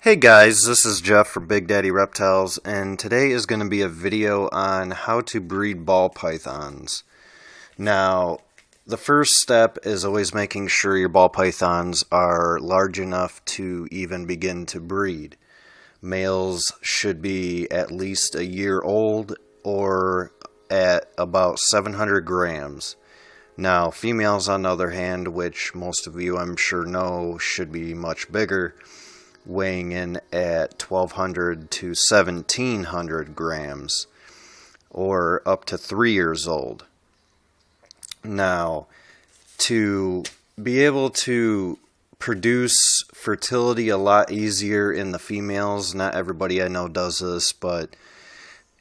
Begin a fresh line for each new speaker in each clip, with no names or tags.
Hey guys, this is Jeff from Big Daddy Reptiles, and today is going to be a video on how to breed ball pythons. Now, the first step is always making sure your ball pythons are large enough to even begin to breed. Males should be at least a year old or at about 700 grams. Now, females on the other hand, which most of you I'm sure know should be much bigger, weighing in at 1200 to 1700 grams or up to 3 years old. Now, to be able to produce fertility a lot easier in the females, not everybody I know does this, but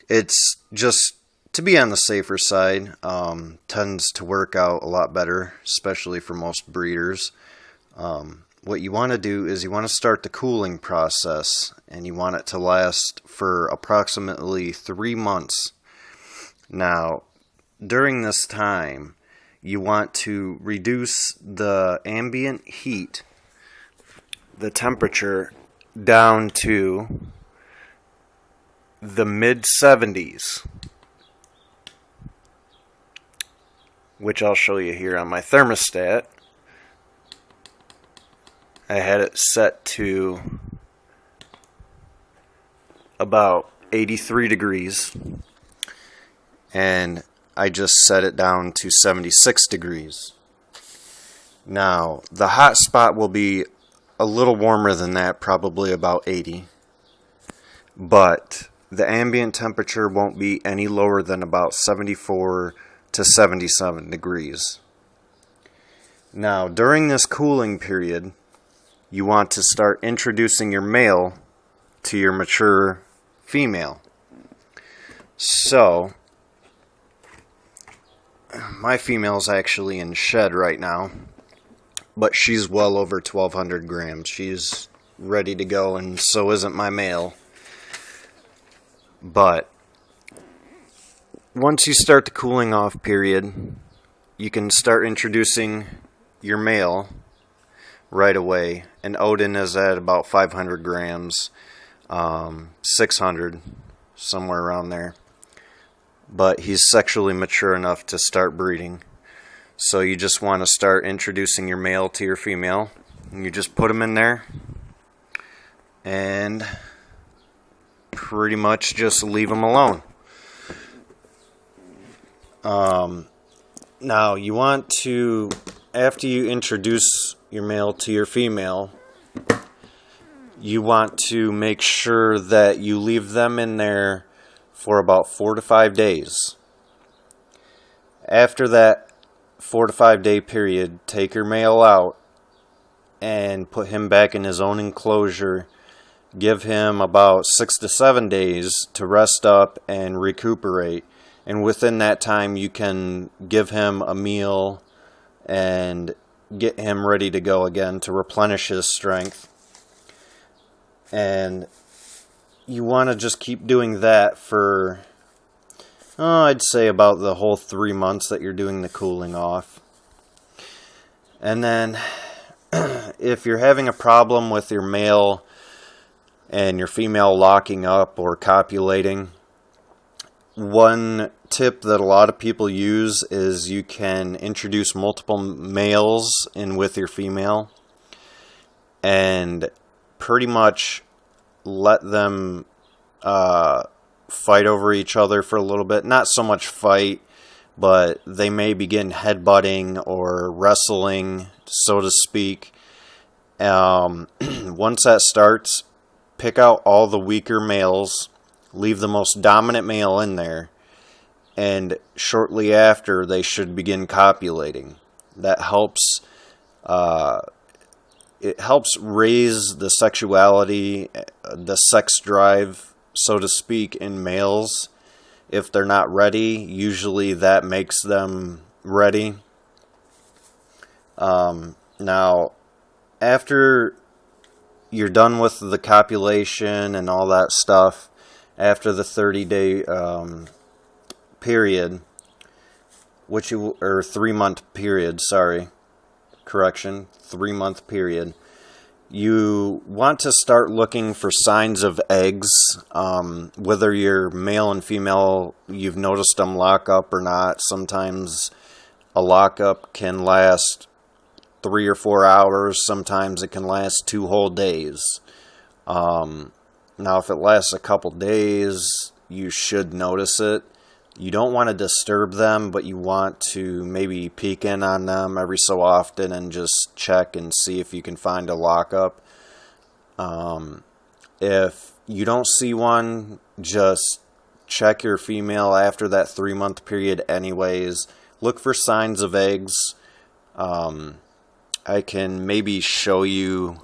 it's just to be on the safer side, tends to work out a lot better, especially for most breeders. What you want to do is you want to start the cooling process, and you want it to last for approximately 3 months. Now, during this time, you want to reduce the ambient heat, the temperature, down to the mid-70s, which I'll show you here on my thermostat. I had it set to about 83 degrees, and I just set it down to 76 degrees. Now, the hot spot will be a little warmer than that, probably about 80, but the ambient temperature won't be any lower than about 74 to 77 degrees. Now, during this cooling period, you want to start introducing your male to your mature female. So, my female's actually in shed right now, but she's well over 1200 grams. She's ready to go, and so isn't my male. But once you start the cooling off period, you can start introducing your male right away, and Odin is at about 500 grams, 600, somewhere around there, but he's sexually mature enough to start breeding. So you just want to start introducing your male to your female, and you just put them in there and pretty much just leave them alone. Now you want to, after you introduce your male to your female, you want to make sure that you leave them in there for about 4 to 5 days. After that 4 to 5 day period, take your male out and put him back in his own enclosure. Give him about 6 to 7 days to rest up and recuperate, and within that time you can give him a meal and get him ready to go again to replenish his strength. And you want to just keep doing that for, I'd say about the whole 3 months that you're doing the cooling off. And then if you're having a problem with your male and your female locking up or copulating, one tip that a lot of people use is you can introduce multiple males in with your female and pretty much let them fight over each other for a little bit. Not so much fight, but they may begin headbutting or wrestling, so to speak. Once that starts, pick out all the weaker males, leave the most dominant male in there, and shortly after they should begin copulating. That helps, it helps raise the sexuality, the sex drive, so to speak, in males. If they're not ready, usually that makes them ready. Now, after you're done with the copulation and all that stuff, after the 30-day period, or 3-month period, 3-month period, You want to start looking for signs of eggs, whether you're male and female, you've noticed them lock up or not. Sometimes a lockup can last 3 or 4 hours. Sometimes it can last 2 whole days. Now, if it lasts a couple days, you should notice it. You don't want to disturb them, but you want to maybe peek in on them every so often and just check and see if you can find a lockup. If you don't see one, just check your female after that 3-month period anyways. Look for signs of eggs. I can maybe show you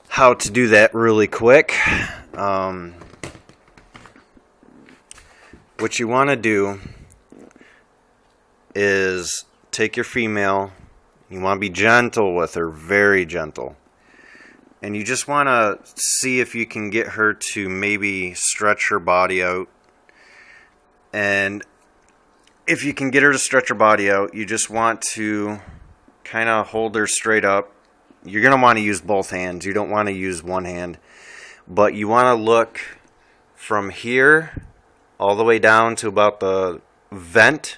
how to do that really quick. What you want to do is take your female, you want to be gentle with her, very gentle. And you just want to see if you can get her to maybe stretch her body out. And if you can get her to stretch her body out, you just want to kind of hold her straight up. You're going to want to use both hands. You don't want to use one hand. But you want to look from here all the way down to about the vent,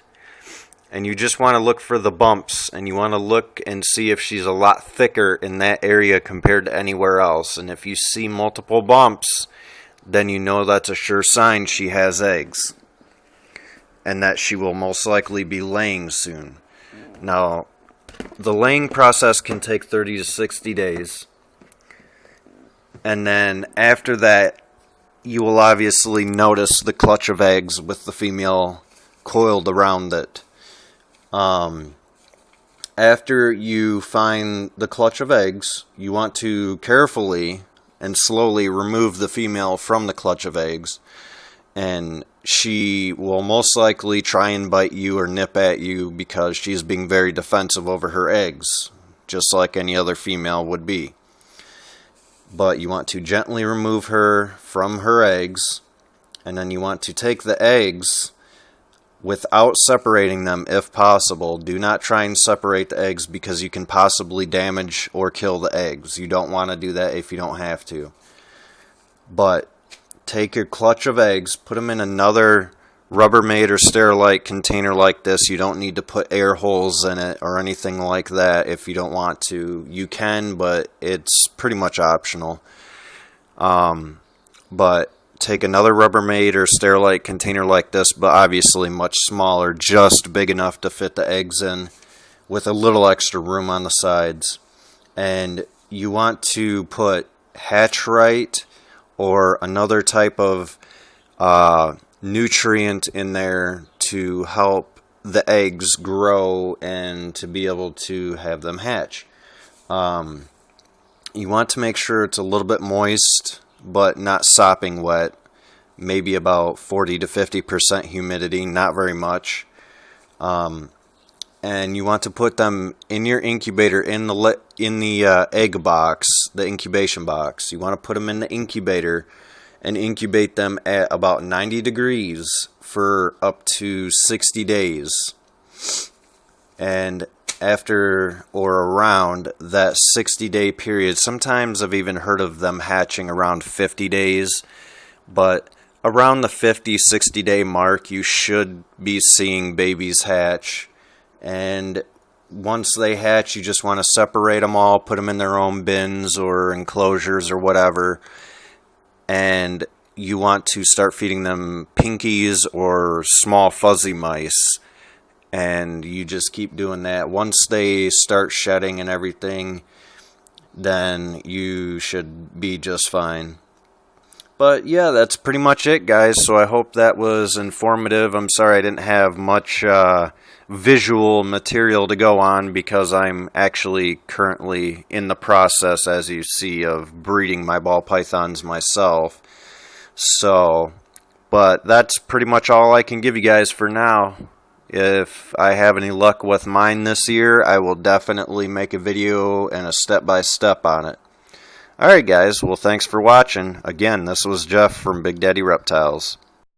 and you just want to look for the bumps, and you want to look and see if she's a lot thicker in that area compared to anywhere else. And if you see multiple bumps, then you know that's a sure sign she has eggs, and that she will most likely be laying soon. Now, the laying process can take 30 to 60 days, and then after that, you will obviously notice the clutch of eggs with the female coiled around it. After you find the clutch of eggs, you want to carefully and slowly remove the female from the clutch of eggs, and she will most likely try and bite you or nip at you because she's being very defensive over her eggs, just like any other female would be. But you want to gently remove her from her eggs, and then you want to take the eggs without separating them if possible. Do not try and separate the eggs because you can possibly damage or kill the eggs. You don't want to do that if you don't have to. But take your clutch of eggs, put them in another Rubbermaid or Sterilite container like this. You don't need to put air holes in it or anything like that if you don't want to. You can, but it's pretty much optional. But take another Rubbermaid or Sterilite container like this, but obviously much smaller, just big enough to fit the eggs in with a little extra room on the sides. And you want to put Hatch-Rite or another type of nutrient in there to help the eggs grow and to be able to have them hatch. You want to make sure it's a little bit moist but not sopping wet, maybe about 40 to 50% humidity, not very much. And you want to put them in your incubator in the egg box, the incubation box. You want to put them in the incubator and incubate them at about 90 degrees for up to 60 days. And after or around that 60-day period, sometimes I've even heard of them hatching around 50 days, but around the 50-60 day mark, you should be seeing babies hatch. And once they hatch, you just want to separate them all, put them in their own bins or enclosures or whatever. And you want to start feeding them pinkies or small fuzzy mice. And you just keep doing that. Once they start shedding and everything, then you should be just fine. But yeah, that's pretty much it, guys. So I hope that was informative. I'm sorry I didn't have much visual material to go on because I'm actually currently in the process, as you see, of breeding my ball pythons myself. So, but that's pretty much all I can give you guys for now. If I have any luck with mine this year, I will definitely make a video and a step-by-step on it. Alright guys, well thanks for watching. Again, this was Jeff from Big Daddy Reptiles.